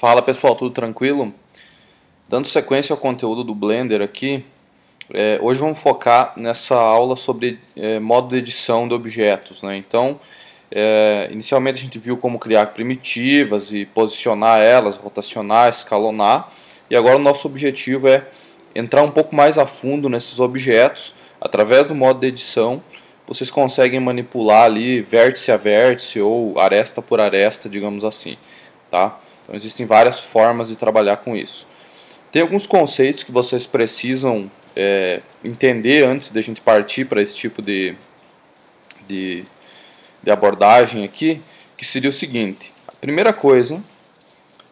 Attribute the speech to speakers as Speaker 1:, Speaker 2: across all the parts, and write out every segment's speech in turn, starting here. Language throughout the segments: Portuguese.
Speaker 1: Fala pessoal, tudo tranquilo? Dando sequência ao conteúdo do Blender aqui, hoje vamos focar nessa aula sobre modo de edição de objetos, né? Então, inicialmente a gente viu como criar primitivas e posicionar elas, rotacionar, escalonar, e agora o nosso objetivo é entrar um pouco mais a fundo nesses objetos. Através do modo de edição, vocês conseguem manipular ali vértice a vértice ou aresta por aresta, digamos assim, tá? Então existem várias formas de trabalhar com isso. Tem alguns conceitos que vocês precisam entender antes de a gente partir para esse tipo de abordagem aqui, que seria o seguinte. A primeira coisa,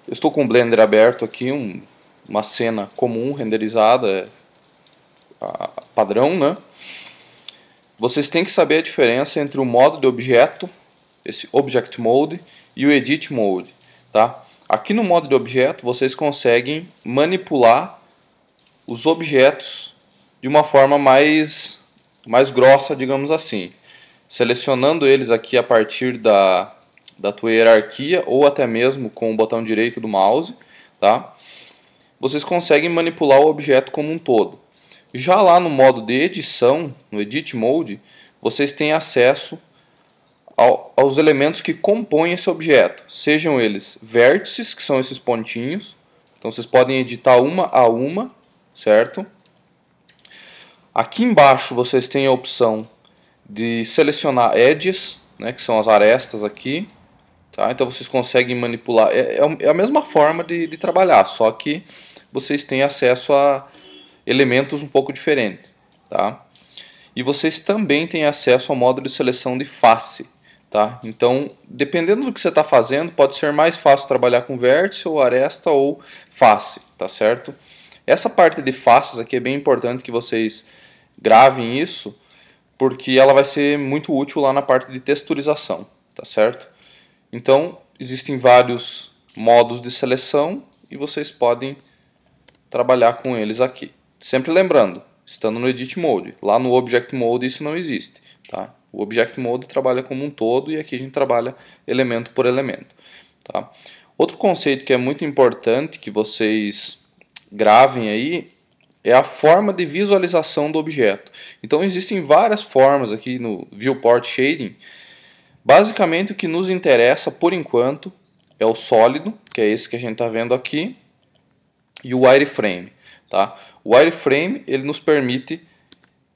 Speaker 1: eu estou com o Blender aberto aqui, uma cena comum, renderizada, padrão, né? Vocês têm que saber a diferença entre o modo de objeto, esse Object Mode, e o Edit Mode, tá? Aqui no modo de objeto vocês conseguem manipular os objetos de uma forma mais grossa, digamos assim. Selecionando eles aqui a partir da tua hierarquia ou até mesmo com o botão direito do mouse, tá? Vocês conseguem manipular o objeto como um todo. Já lá no modo de edição, no Edit Mode, vocês têm acesso aos elementos que compõem esse objeto, sejam eles vértices, que são esses pontinhos, então vocês podem editar uma a uma, certo? Aqui embaixo vocês têm a opção de selecionar edges, né, que são as arestas aqui, tá? Então vocês conseguem manipular, é a mesma forma de trabalhar, só que vocês têm acesso a elementos um pouco diferentes, tá? E vocês também têm acesso ao modo de seleção de face, tá? Então, dependendo do que você está fazendo, pode ser mais fácil trabalhar com vértice, ou aresta, ou face, tá certo? Essa parte de faces aqui é bem importante que vocês gravem isso, porque ela vai ser muito útil lá na parte de texturização, tá certo? Então, existem vários modos de seleção e vocês podem trabalhar com eles aqui. Sempre lembrando, estando no Edit Mode. Lá no Object Mode isso não existe, tá? O Object Mode trabalha como um todo e aqui a gente trabalha elemento por elemento, tá? Outro conceito que é muito importante que vocês gravem aí é a forma de visualização do objeto. Então existem várias formas aqui no Viewport Shading. Basicamente o que nos interessa por enquanto é o sólido, que é esse que a gente está vendo aqui, e o wireframe, tá? O wireframe ele nos permite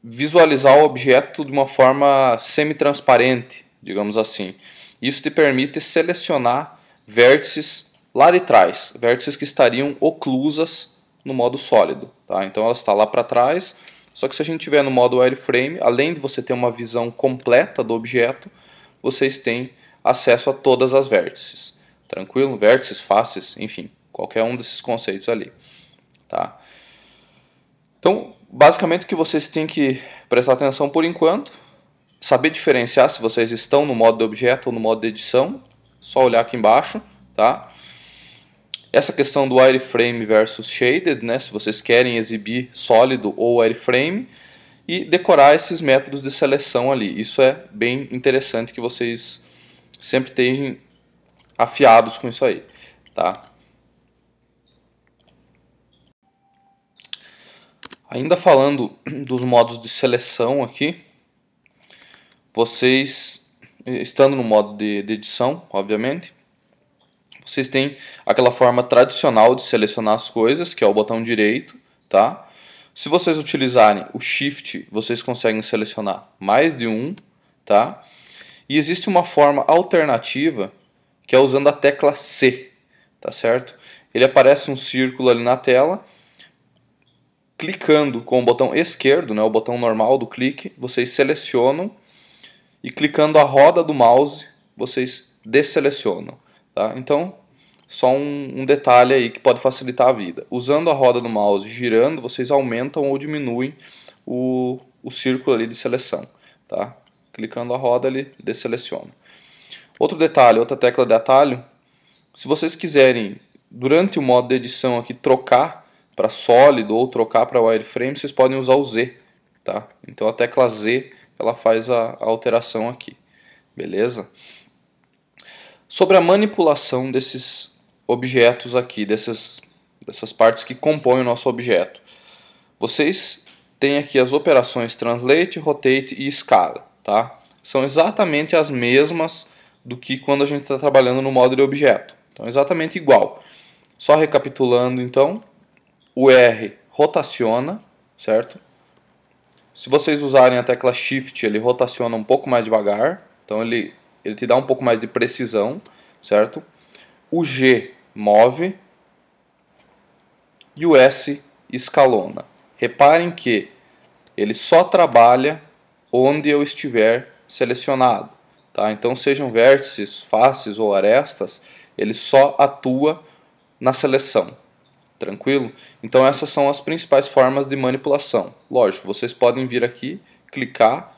Speaker 1: visualizar o objeto de uma forma semi-transparente, digamos assim. Isso te permite selecionar vértices lá de trás, vértices que estariam oclusas no modo sólido, tá? Então ela está lá para trás, só que se a gente tiver no modo wireframe, além de você ter uma visão completa do objeto, vocês têm acesso a todas as vértices. Tranquilo? Vértices, faces, enfim, qualquer um desses conceitos ali, tá? Então, basicamente o que vocês têm que prestar atenção por enquanto, saber diferenciar se vocês estão no modo de objeto ou no modo de edição, só olhar aqui embaixo, tá? Essa questão do wireframe versus shaded, né, se vocês querem exibir sólido ou wireframe, e decorar esses métodos de seleção ali. Isso é bem interessante que vocês sempre estejam afiados com isso aí, tá? Ainda falando dos modos de seleção aqui, vocês, estando no modo de edição, obviamente, vocês têm aquela forma tradicional de selecionar as coisas, que é o botão direito, tá? Se vocês utilizarem o Shift, vocês conseguem selecionar mais de um, tá? E existe uma forma alternativa, que é usando a tecla C, tá certo? Ele aparece um círculo ali na tela. Clicando com o botão esquerdo, né, o botão normal do clique, vocês selecionam e clicando a roda do mouse, vocês desselecionam, tá? Então, só um detalhe aí que pode facilitar a vida. Usando a roda do mouse girando, vocês aumentam ou diminuem o círculo ali de seleção, tá? Clicando a roda, ele desseleciona. Outro detalhe, outra tecla de atalho, se vocês quiserem, durante o modo de edição aqui, trocar para sólido ou trocar para wireframe, vocês podem usar o Z, tá? Então a tecla Z ela faz a alteração aqui, beleza? Sobre a manipulação desses objetos aqui, dessas partes que compõem o nosso objeto. Vocês têm aqui as operações Translate, Rotate e Scala, tá? São exatamente as mesmas do que quando a gente está trabalhando no modo de objeto. Então, exatamente igual. Só recapitulando, então, o R rotaciona, certo? Se vocês usarem a tecla Shift, ele rotaciona um pouco mais devagar, então ele te dá um pouco mais de precisão, certo? O G move e o S escalona. Reparem que ele só trabalha onde eu estiver selecionado, tá? Então, sejam vértices, faces ou arestas, ele só atua na seleção. Tranquilo? Então essas são as principais formas de manipulação. Lógico, vocês podem vir aqui, clicar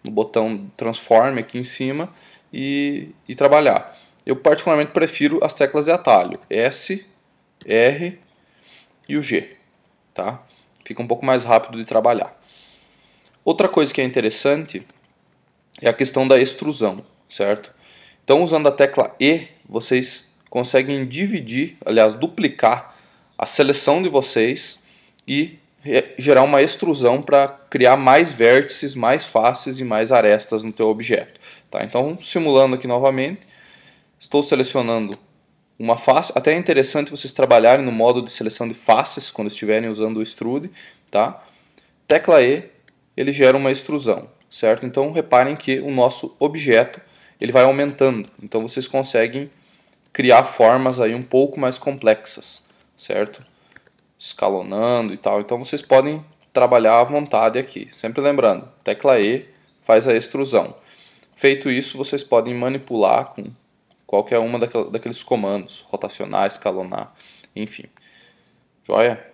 Speaker 1: no botão Transform aqui em cima e trabalhar. Eu particularmente prefiro as teclas de atalho, S, R e o G. Tá? Fica um pouco mais rápido de trabalhar. Outra coisa que é interessante é a questão da extrusão, certo? Então usando a tecla E, vocês conseguem dividir, aliás, duplicar a seleção de vocês e gerar uma extrusão para criar mais vértices, mais faces e mais arestas no teu objeto. Tá? Então, simulando aqui novamente, estou selecionando uma face. Até é interessante vocês trabalharem no modo de seleção de faces quando estiverem usando o Extrude. Tá? Tecla E, ele gera uma extrusão, certo? Então, reparem que o nosso objeto ele vai aumentando. Então, vocês conseguem criar formas aí um pouco mais complexas, certo? Escalonando e tal. Então vocês podem trabalhar à vontade aqui. Sempre lembrando, tecla E faz a extrusão. Feito isso, vocês podem manipular com qualquer uma daqueles comandos, rotacionar, escalonar, enfim. Joia?